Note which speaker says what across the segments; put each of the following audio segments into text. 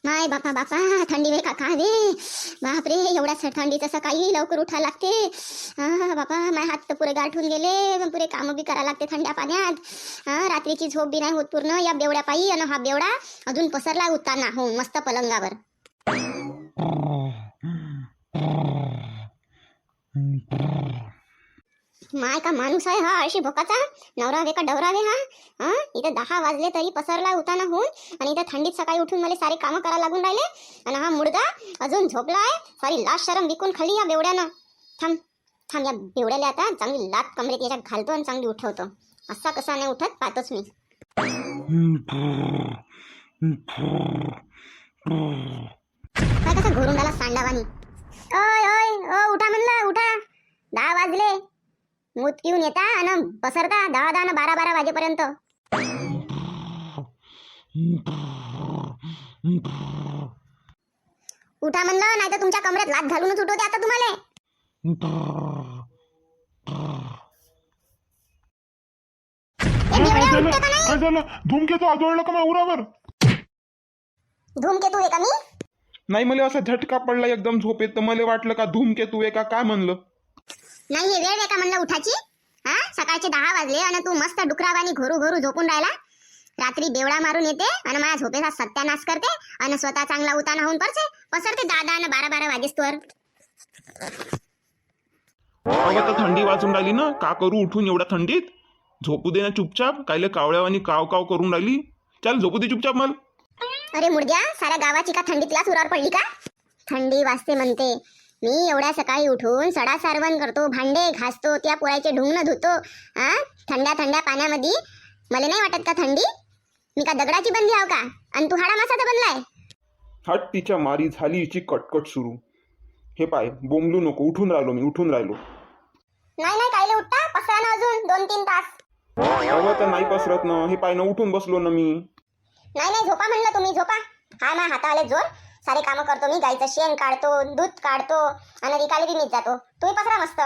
Speaker 1: माय बापा बापा थंडी वे काका वे बापरे एवढ्या थंडीचं सकाळी लवकर उठा लागते. बापा माय हात तर पुरे गाठून गेले, पुरे कामं बी करा लागते थंड्या पाण्यात. रात्रीची झोप बी नाही होत पूर्ण या बेवड्या पायी. आणि हा बेवडा अजून पसरला उताना हो मस्त पलंगावर. माय का माणूस आहे हा अशी भोकाचा, नवरावे का डवरावे हा. इथे 10 वाजले तरी पसरला उताना होऊन, आणि इथे थंडीत सकाळी उठून मला सारे कामं करायला लागून राहिले. आणि हा मुडदा अजून झोपलाय. सारी लाज शरम विकून खाली या बेवड्यानं. थांब थांब या बेवड्याला आता चांगली लात कमरेत याच्यात घालतो आणि चांगली उठवतो. असा कसा नाही उठत पाहतोच मी. काय कसा घोरून आला सांडावानी. ओय ओय ओ उठा म्हणलं उठा. 10 वाजले. मूत पिऊन येता आणि पसरता 10 आणि 12 वाजेपर्यंत. उठा म्हणलं नाही तर तुमच्या कमरेत लात घालूनच उठवते आता तुम्हाला.
Speaker 2: काय झालं? धूमकेतू आदळला का माउरावर?
Speaker 1: धूमकेतू आहे का मी?
Speaker 2: नाही, मला असा झटका पडला एकदम झोपेत, तर मला वाटलं का धूमकेतू आहे का काय म्हणलं.
Speaker 1: नाही हे वेळ आहे का म्हणलं उठाची. सकाळचे 10 वाजले आणि तू मस्त डुकरावानी घोरू घोरू झोपून राहिला. रात्री बेवडा मारून येते आणि माझ्या झोपेचा सत्यानाश करते आणि स्वतः चांगला उताना होऊन पसरते 10 आणि 12 वाजेस्तवर.
Speaker 2: अगं तर थंडी वाजून राहिली ना, का करू उठून एवढ्या थंडीत? झोपू दे ना चुपचाप. कायले कावळ्यावानी काव काव करून राहिली. चल झोपू दे चुपचाप मला.
Speaker 1: अरे मुडद्या, साऱ्या गावाची का थंडीतला सुरावर पडली का? थंडी वाजते म्हणते मी एवढ्या सकाळी उठून सडा सारवण करतो, भांडे घासतो, त्या पोळ्याचे ढुंगण धुतो. थंड्या थंड्या पाण्यामध्ये. मला नाही वाटत का थंडी? मी का दगडाची बनली आहो का? आणि तू हाडा मासाचा बनलाय.
Speaker 2: हट तिच्या मारी झाली हिची कटकट सुरू. हे पाय बोंबलू नको. उठून राहिलो.
Speaker 1: नाही नाही कायले उठता? पसरा ना अजून 2-3 तास.
Speaker 2: अगं तर नाही पसरत ना. हे पाय ना उठून बसलो ना मी.
Speaker 1: नाही झोपा म्हणलं तुम्ही झोपा. हा ना हाताले जोर. सारे कामं करतो मी. गाईचं शेण काढतो, दूध काढतो आणि रिकाले बी मीच जातो. तुम्ही पसरा मस्त.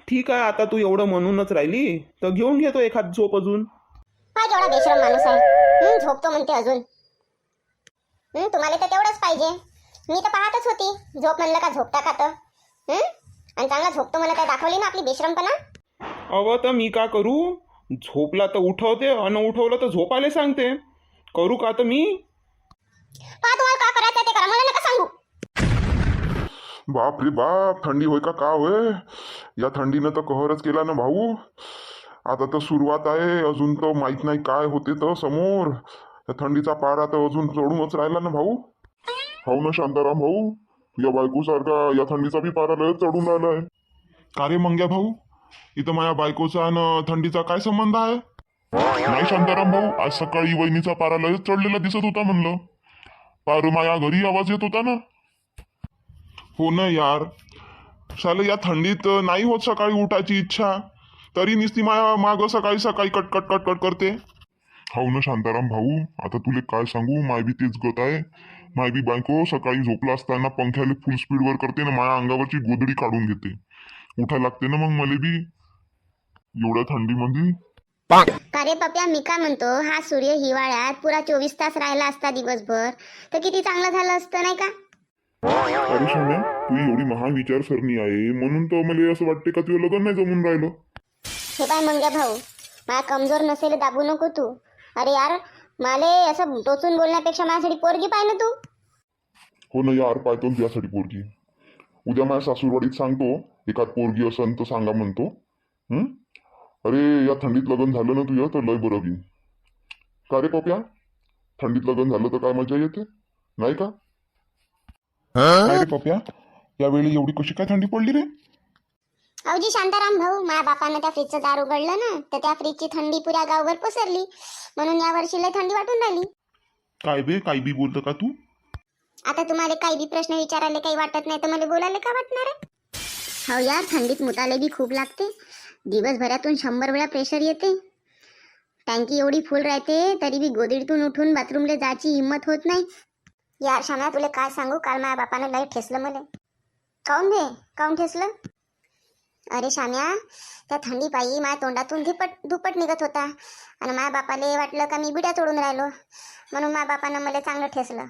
Speaker 2: ठीक आहे, आता तू एवढं म्हणूनच राहिली तर घेऊन घेतो एखाद झोप अजून.
Speaker 1: पाय केवढा बेशरम माणूस आहे. झोपतो म्हणते अजून. तुम्हाला तर तेवढंच पाहिजे. मी तर पाहतच होती झोप म्हणलं का झोपता का तर. आणि चांगला झोपतो मला काय दाखवली ना आपली बेशरमपणा.
Speaker 2: अगं तर मी का करू? झोपला तर उठवते आणि उठवलं तर झोपायला सांगते. करू का तर मी?
Speaker 1: पहा तुम्हाला काय करायचं ते करा, मला नका सांगू.
Speaker 3: बाप रे बाप, थंडी होय का होय? या थंडीनं तर कहरच केला ना भाऊ. आता तर सुरुवात आहे, अजून तर माहित नाही काय होते तर समोर. या थंडीचा पारा तर अजून चढूनच राहिला ना भाऊ. हो ना शांताराम भाऊ, या बायको सारखा या थंडीचा बी पारा लय चढून राहिलाय. का रे मंग्या भाऊ, इथं माझ्या बायकोचा आणि थंडीचा काय संबंध आहे? नाही शांताराम भाऊ, आज सकाळी वहिनीचा पारा लय चढलेला दिसत होता म्हणलं. पार माझ्या घरी आवाज येत होता ना. हो ना यार, शाले या थंडीत नाही होत सकाळी उठायची इच्छा, तरी नुसती माया माग सकाळी सकाळी कटकट कटकट करते. हो ना शांताराम भाऊ, आता तुले काय सांगू, माय बी तेच गत आहे. माय बी बायको सकाळी झोपला असताना पंख्याला फुल स्पीडवर करते ना, माया अंगावरची गोदडी काढून घेते. उठायला लागते ना मग मला बी एवढ्या थंडीमध्ये.
Speaker 1: अरे पप्या, मी काय म्हणतो, हा सूर्य हिवाळ्यात पुरा 24 तास राहिला असता दिवसभर तर किती चांगलं झालं असतं नाही का?
Speaker 3: अरे सोन्या, तू एवढी महान विचारसरणी आहे म्हणून तर मला असं वाटते का तुझं लग्न नाही जमून राहिलं.
Speaker 1: हे काय मंग्या भाऊ, मला कमजोर नसेल दाबू नको तू. अरे यार, मला असं टोचून बोलण्यापेक्षा माझ्यासाठी पोरगी पाय ना तू.
Speaker 3: हो ना यार, पाहतो तुझ्यासाठी पोरगी. उद्या माझ्या सासूरवाडीत सांगतो, एखाद पोरगी असं तर सांगा म्हणतो. अरे या थंडीत लग्न झालं ना तुझं तर लय बरं बी. का रे पप्या, थंडीत लग्न झालं तर काय मजा येते नाही का?
Speaker 2: काय रे पप्या, यावेळी एवढी कशी काय थंडी पडली रे?
Speaker 1: अवजी शांताराम भाऊ, माझ्या बापानं त्या फ्रीजचं दार उघडलं ना, तर त्या फ्रीजची थंडी पुऱ्या गावभर पसरली. म्हणून या वर्षी लय थंडी वाटून राहिली.
Speaker 2: काय बे, काय बी बोलतं का तू?
Speaker 1: आता तुम्हाला काही बी प्रश्न विचारायला काही वाटत नाही तर मला बोलायला का वाटणार आहे? हो यार, थंडीत मुताले बी खूप लागते. दिवसभरातून 100 वेळा प्रेशर येते. टँकी एवढी फुल राहते तरी बी गोदडीतून उठून बाथरूमला जायची हिंमत होत नाही. यार शाम्या, तुला काय सांगू, काल माझ्या बापानं लय ठेसलं मला. काऊन ठेसलं? अरे शाम्या, त्या थंडी पायी माझ्या तोंडातून धुपट निघत होता आणि माझ्या बापाले वाटलं का मी बिड्या तोडून राहिलो, म्हणून माझ्या बापानं मला चांगलं ठेसलं.